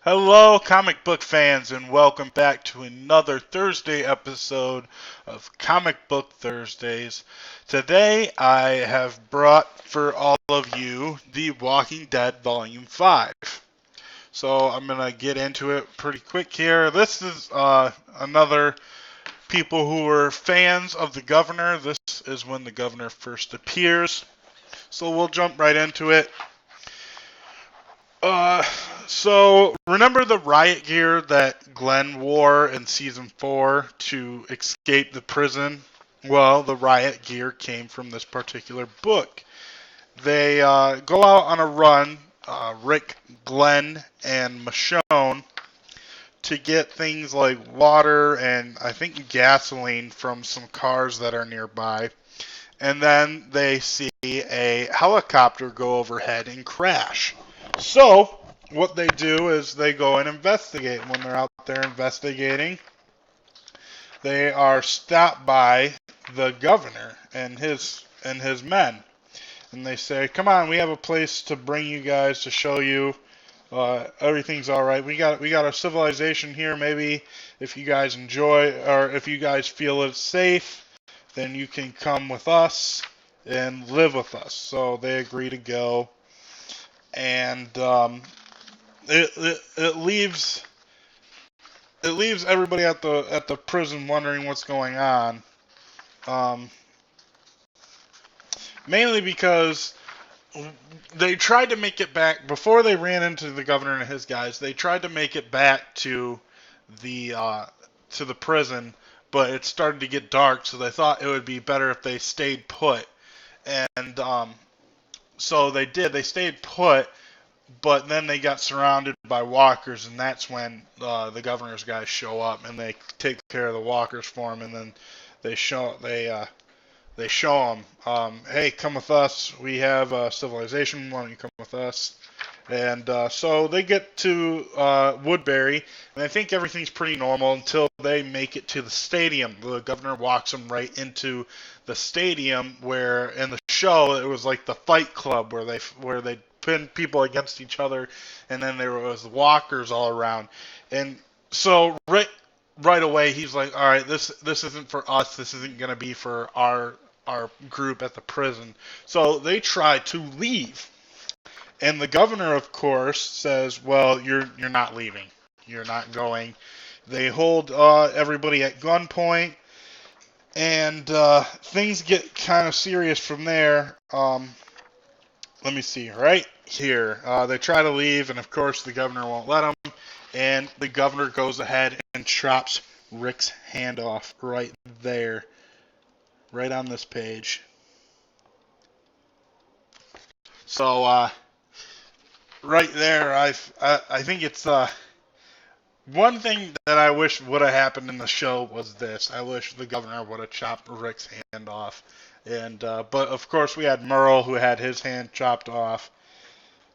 Hello, comic book fans, and welcome back to another Thursday episode of Comic Book Thursdays. Today, I have brought for all of you The Walking Dead Volume 5. So, I'm going to get into it pretty quick here. This is another people who were fans of the governor. This is when the governor first appears. So, we'll jump right into it. Uh, so remember the riot gear that Glenn wore in season 4 to escape the prison? Well, the riot gear came from this particular book. They go out on a run, Rick, Glenn, and Michonne, to get things like water and I think gasoline from some cars that are nearby. And then they see a helicopter go overhead and crash. So, what they do is they go and investigate. When they're out there investigating, they are stopped by the governor and his men. And they say, "Come on, we have a place to bring you guys to show you everything's all right. We got a civilization here. Maybe if you guys enjoy or if you guys feel it's safe, then you can come with us and live with us." So they agree to go, and it leaves everybody at the prison wondering what's going on. Um, Mainly because they tried to make it back before they ran into the governor and his guys. They tried to make it back the to the prison, but it started to get dark, so they thought it would be better if they stayed put. And so they did. They stayed put, but then they got surrounded by walkers, and that's when the governor's guys show up and they take care of the walkers for him, and then they show they show them, hey, come with us. We have civilization. Why don't you come with us? And so they get to Woodbury, and I think everything's pretty normal until they make it to the stadium. The governor walks them right into the stadium, where in the show it was like the Fight Club, where they pin people against each other, and then there was walkers all around. And so right away he's like, all right, this isn't for us. This isn't gonna be for our group at the prison. So they try to leave. And the governor, of course, says, "Well, you're not leaving. You're not going." They hold everybody at gunpoint, and things get kind of serious from there. Let me see, right here. They try to leave, and of course, the governor won't let them. And the governor goes ahead and chops Rick's hand off right there, right on this page. So, right there, I think it's one thing that I wish would have happened in the show was this. I wish the governor would have chopped Rick's hand off, and but of course we had Merle who had his hand chopped off,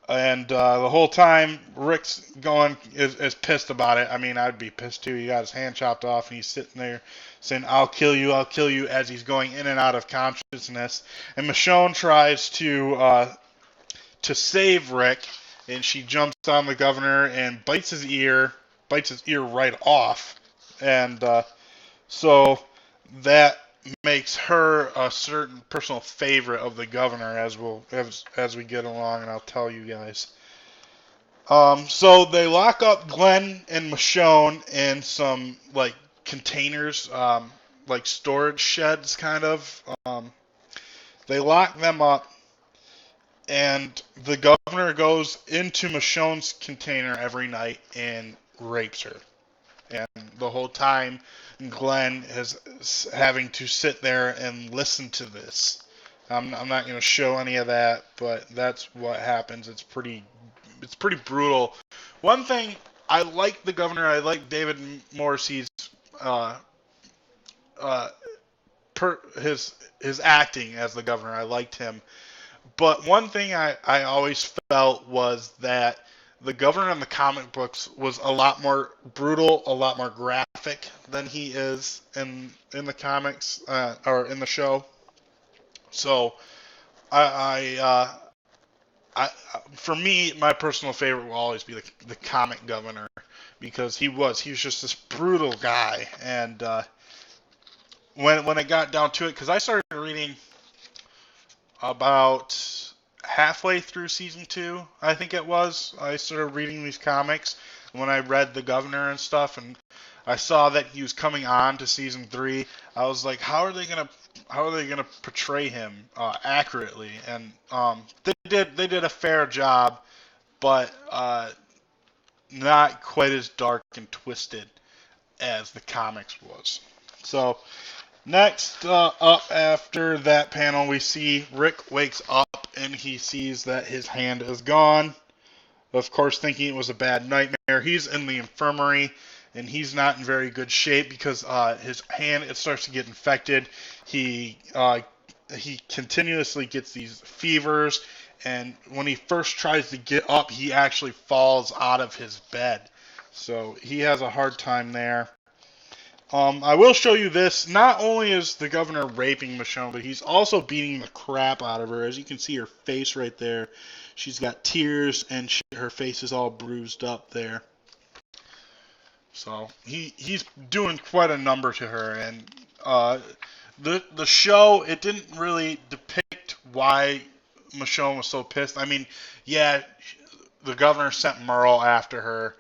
and the whole time Rick's going is pissed about it. I mean, I'd be pissed too. He got his hand chopped off, and he's sitting there saying, I'll kill you," as he's going in and out of consciousness. And Michonne tries to save Rick, and she jumps on the governor and bites his ear right off, and so that makes her a certain personal favorite of the governor as we get along, and I'll tell you guys. So they lock up Glenn and Michonne in some like containers, like storage sheds, kind of. They lock them up, and the governor goes into Michonne's container every night and rapes her. And the whole time, Glenn is having to sit there and listen to this. I'm not going to show any of that, but that's what happens. It's pretty brutal. One thing, I like the governor. I like David Morrissey's uh, uh, his acting as the governor. I liked him. But one thing I always felt was that the governor in the comic books was a lot more brutal, a lot more graphic than he is in the comics or in the show. So I for me, my personal favorite will always be the comic governor because he was just this brutal guy. And when it got down to it, because I started reading about halfway through season 2, I think it was. I started reading these comics when I read the governor and stuff, and I saw that he was coming on to season 3. I was like, how are they gonna portray him accurately? And they did a fair job, but not quite as dark and twisted as the comics was. So next up after that panel, we see Rick wakes up and he sees that his hand is gone. Of course, thinking it was a bad nightmare. He's in the infirmary and he's not in very good shape because his hand it starts to get infected. He continuously gets these fevers, and when he first tries to get up, he actually falls out of his bed. So he has a hard time there. I will show you this. Not only is the governor raping Michonne, but he's also beating the crap out of her. As you can see, her face right there. She's got tears, and her face is all bruised up there. So he's doing quite a number to her, and the show it didn't really depict why Michonne was so pissed. I mean, yeah, the governor sent Merle after her,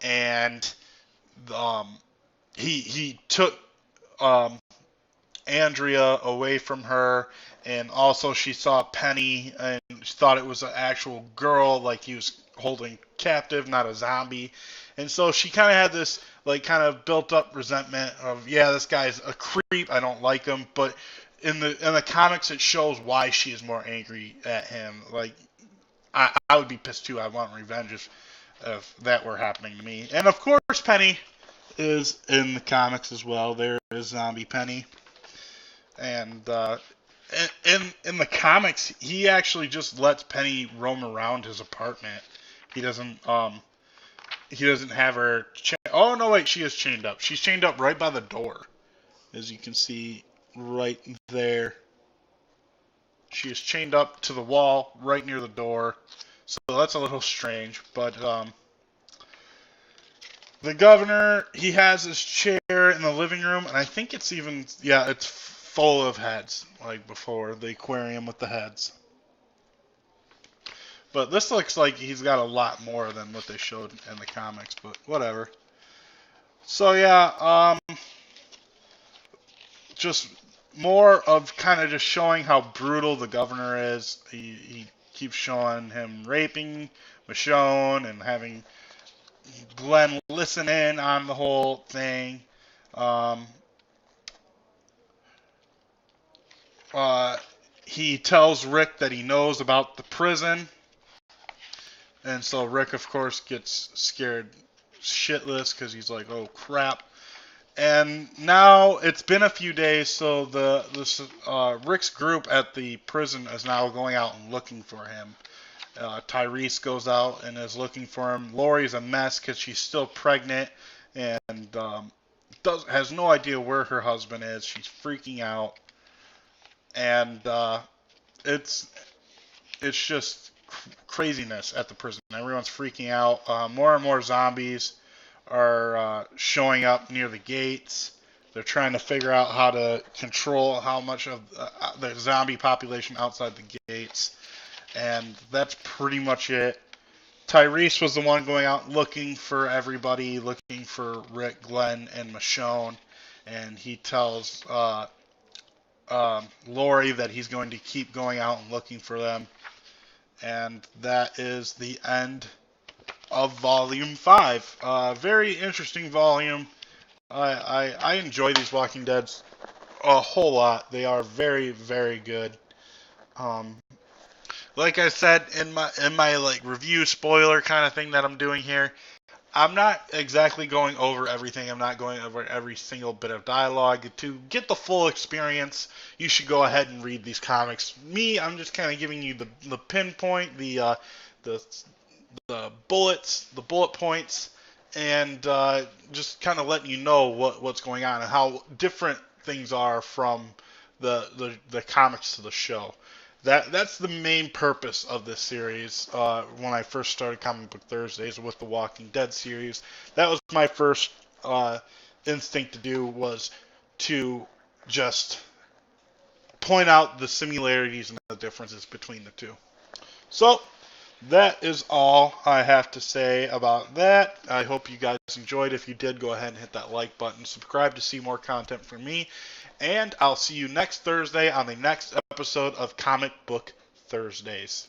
and he took um, Andrea away from her, and also she saw Penny and she thought it was an actual girl, like he was holding captive, not a zombie. And so she kind of had this like kind of built up resentment of, yeah, this guy's a creep, I don't like him. But in the comics, it shows why she is more angry at him. Like I would be pissed too. I want revenge if that were happening to me. And of course, Penny is in the comics as well. There is Zombie Penny. And in the comics, he actually just lets Penny roam around his apartment. He doesn't have her. Oh no, wait, she is chained up. She's chained up right by the door, as you can see right there. She is chained up to the wall right near the door. So that's a little strange, but the governor, he has his chair in the living room, and I think it's even, yeah, it's full of heads, like before, the aquarium with the heads. But this looks like he's got a lot more than what they showed in the comics, but whatever. So yeah, just more of kind of just showing how brutal the governor is. He keeps showing him raping Michonne and having Glenn listen in on the whole thing. He tells Rick that he knows about the prison. And so Rick, of course, gets scared shitless because he's like, oh, crap. And now it's been a few days, so Rick's group at the prison is now going out and looking for him. Tyrese goes out and is looking for him. Lori's a mess because she's still pregnant and has no idea where her husband is. She's freaking out, and it's just craziness at the prison. Everyone's freaking out. More and more zombies are showing up near the gates. They're trying to figure out how to control how much of the zombie population outside the gates. And that's pretty much it. Tyrese was the one going out looking for everybody, looking for Rick, Glenn, and Michonne. And he tells Lori that he's going to keep going out and looking for them. And that is the end of Volume 5. Very interesting volume. I enjoy these Walking Deads a whole lot. They are very, very good. Like I said in my like review spoiler kind of thing that I'm doing here, I'm not exactly going over everything. I'm not going over every single bit of dialogue. To get the full experience, you should go ahead and read these comics. Me, I'm just kind of giving you the pinpoint, the bullets, the bullet points, and just kind of letting you know what's going on and how different things are from the comics to the show. that's the main purpose of this series. When I first started Comic Book Thursdays with the Walking Dead series, that was my first instinct to do, was to just point out the similarities and the differences between the two. So that is all I have to say about that. I hope you guys enjoyed. If you did, go ahead and hit that like button. Subscribe to see more content from me. And I'll see you next Thursday on the next episode of Comic Book Thursdays.